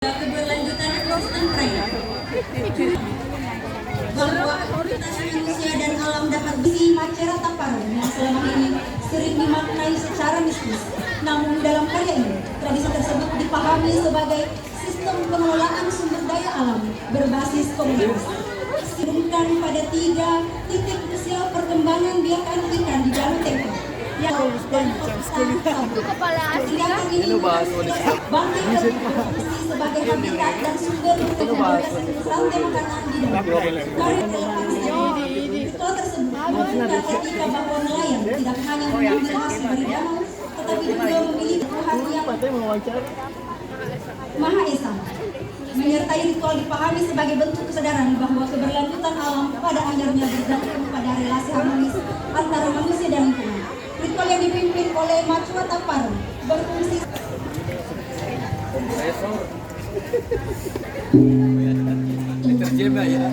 Keberlanjutan ekosistem perairan bahwa aktivitas manusia dan alam dapat bisi Macera Taparan yang selama ini sering dimaknai secara mistis. Namun dalam karya ini, tradisi tersebut dipahami sebagai sistem pengelolaan sumber daya alam berbasis komunitas. Dihubungkan pada 3 titik krusial perkembangan biakan ikan di Danau Tengkorak yang kepala tindakan ini bangkit sebagai habitat dan sumber untuk membedakan rantai makanan di dalam. Setelah tersebut menunjukkan ketika bahwa nelayan tidak hanya mengambil hasil dari danau, tetapi juga memiliki Tuhan yang Maha Esa. Menyertai ritual dipahami sebagai bentuk kesadaran bahwa keberlanjutan alam pada akhirnya bergantung pada relasi harmonis antara manusia dan lingkungan. Ritual yang dipimpin oleh Macua Taparan berfungsi terjemah ya.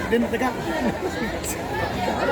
Din tegak.